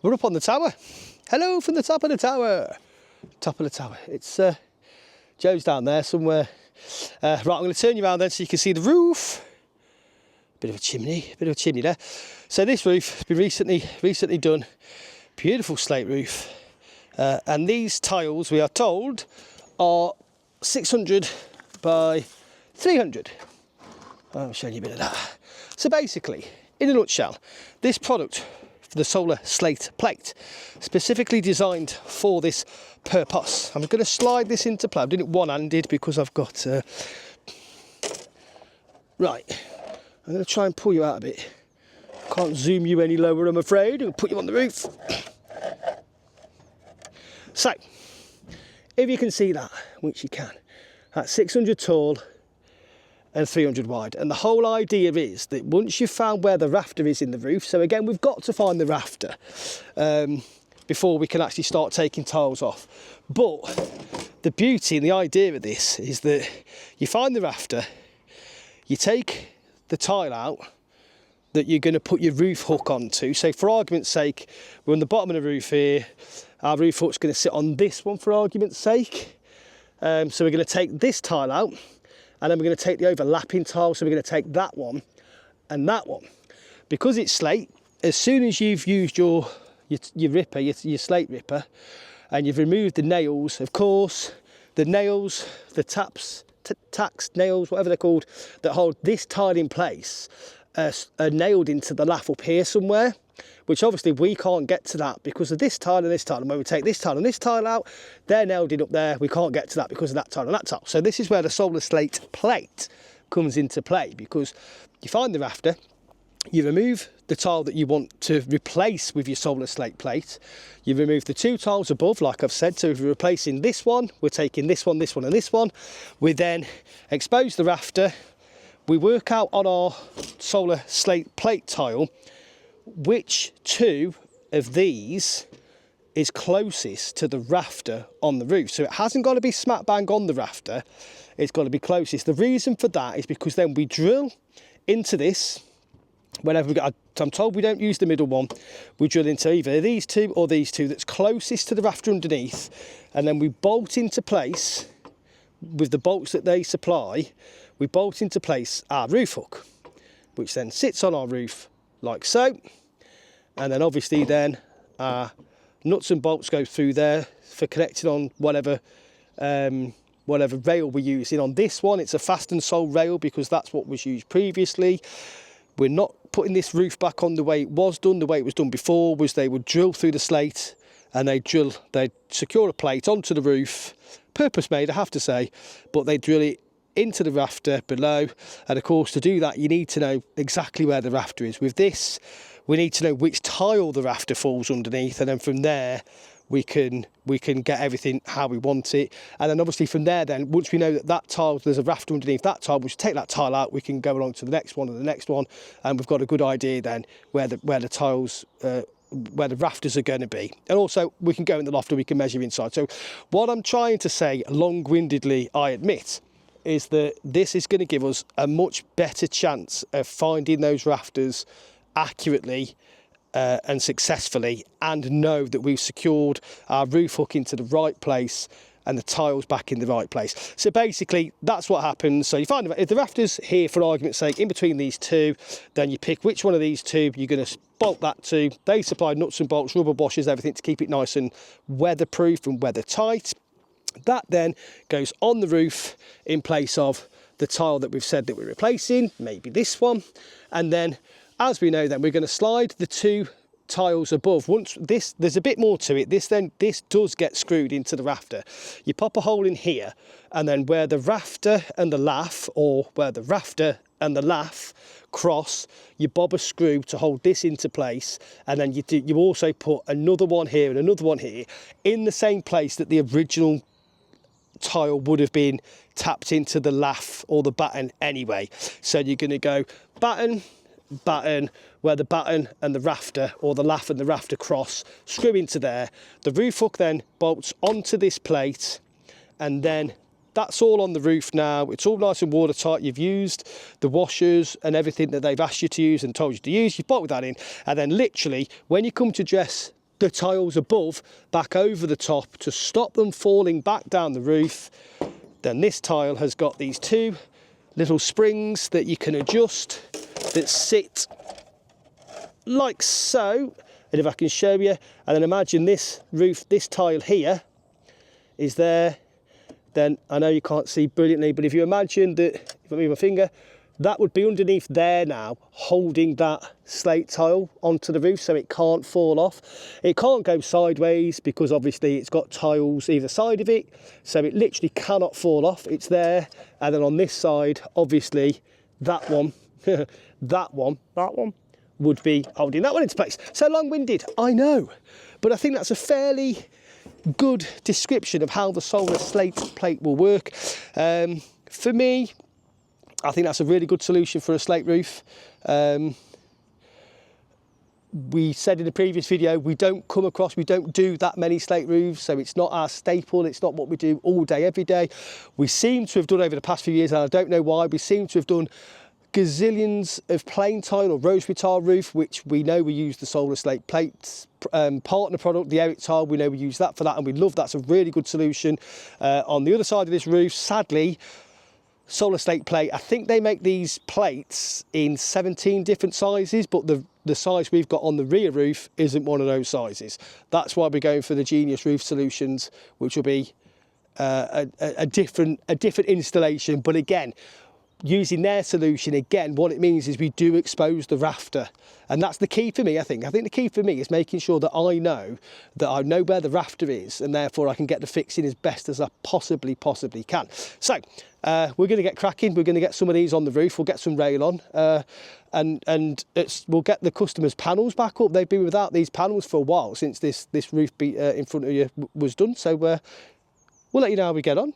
We're up on the tower. Hello from the top of the tower. Top of the tower. It's Joe's down there somewhere. Right, I'm going to turn you around then so you can see the roof. Bit of a chimney there. So this roof has been recently done. Beautiful slate roof. And these tiles, we are told, are 600 by 300. I'm showing you a bit of that. So basically, in a nutshell, this product, the Solar Slate Plate, specifically designed for this purpose. I'm going to slide this into play. I'm doing it one-handed because I've got... Right, I'm going to try and pull you out a bit. Can't zoom you any lower, I'm afraid. I'll put you on the roof. So, if you can see that, which you can, that's 600 tall and 300 wide. And the whole idea is that once you've found where the rafter is in the roof, so again, we've got to find the rafter before we can actually start taking tiles off. But the beauty and the idea of this is that you find the rafter, you take the tile out that you're going to put your roof hook onto. So for argument's sake, we're on the bottom of the roof here. Our roof hook's going to sit on this one for argument's sake. So we're going to take this tile out, and then we're going to take the overlapping tile. So we're going to take that one and that one. Because it's slate, as soon as you've used your ripper, your slate ripper, and you've removed the nails, of course, the nails, the tacks, nails, whatever they're called, that hold this tile in place, are nailed into the lath up here somewhere, which obviously we can't get to that because of this tile and this tile. And when we take this tile and this tile out, they're nailed in up there. We can't get to that because of that tile and that tile. So this is where the Solar Slate Plate comes into play, because you find the rafter, you remove the tile that you want to replace with your Solar Slate Plate. You remove the two tiles above, like I've said. So if we're replacing this one, we're taking this one, and this one. We then expose the rafter. We work out on our Solar Slate Plate tile which two of these is closest to the rafter on the roof. So it hasn't got to be smack bang on the rafter, it's got to be closest. The reason for that is because then we drill into this. Whenever we get, I'm told we don't use the middle one, we drill into either these two or these two that's closest to the rafter underneath, and then we bolt into place with the bolts that they supply. We bolt into place our roof hook, which then sits on our roof like so, and then obviously then our nuts and bolts go through there for connecting on whatever rail we're using. On this one, it's a fast and sole rail because that's what was used previously. We're not putting this roof back on the way it was done. The way it was done before was they would drill through the slate and they'd secure a plate onto the roof, purpose made, I have to say, but they'd drill it into the rafter below. And of course, to do that, you need to know exactly where the rafter is. With this, we need to know which tile the rafter falls underneath, and then from there we can get everything how we want it. And then obviously from there, then once we know that tile, there's a rafter underneath that tile, we should take that tile out, we can go along to the next one and the next one, and we've got a good idea then where the tiles where the rafters are going to be. And also we can go in the loft and we can measure inside. So what I'm trying to say, long-windedly, I admit, is that this is going to give us a much better chance of finding those rafters accurately and successfully, and know that we've secured our roof hook into the right place and the tiles back in the right place. So basically that's what happens. So you find if the rafters here, for argument's sake, in between these two, then you pick which one of these two you're going to bolt that to. They supply nuts and bolts, rubber washers, everything to keep it nice and weatherproof and weather tight. That then goes on the roof in place of the tile that we've said that we're replacing, maybe this one. And then, as we know, then we're going to slide the two tiles above. Once this, there's a bit more to it. This does get screwed into the rafter. You pop a hole in here, and then where the rafter and the lath, or where the rafter and the lath cross, you bob a screw to hold this into place, and then you also put another one here and another one here in the same place that the original tile would have been tapped into the lath or the batten anyway. So you're going to go batten, where the batten and the rafter, or the lath and the rafter cross, screw into there. The roof hook then bolts onto this plate, and then that's all on the roof now. It's all nice and watertight. You've used the washers and everything that they've asked you to use and told you to use. You've bolted that in, and then literally when you come to dress the tiles above back over the top to stop them falling back down the roof. Then this tile has got these two little springs that you can adjust that sit like so. And if I can show you, and then imagine this roof, this tile here is there. Then I know you can't see brilliantly, but if you imagine that, if I move my finger, that would be underneath there now, holding that slate tile onto the roof so it can't fall off. It can't go sideways because obviously it's got tiles either side of it, so it literally cannot fall off. It's there, and then on this side, obviously, that one, that one would be holding that one into place. So long-winded, I know, but I think that's a fairly good description of how the Solar Slate Plate will work. For me, I think that's a really good solution for a slate roof. We said in the previous video, we don't do that many slate roofs, so it's not our staple, it's not what we do all day, every day. We seem to have done over the past few years, and I don't know why, we seem to have done gazillions of plain tile or rosary tile roof, which we know we use the Solar Slate Plate partner product, the Eric tile, we know we use that for that, and we love that. It's a really good solution. On the other side of this roof, sadly, Solar Slate Plate, I think they make these plates in 17 different sizes, but the size we've got on the rear roof isn't one of those sizes. That's why we're going for the Genius Roof Solutions, which will be a different installation. But again, using their solution, again, what it means is we do expose the rafter. And that's the key for me, I think. I think the key for me is making sure that I know where the rafter is, and therefore I can get the fixing as best as I possibly can. So we're going to get cracking. We're going to get some of these on the roof. We'll get some rail on, and we'll get the customers' panels back up. They've been without these panels for a while since this roof in front of you was done. So we'll let you know how we get on.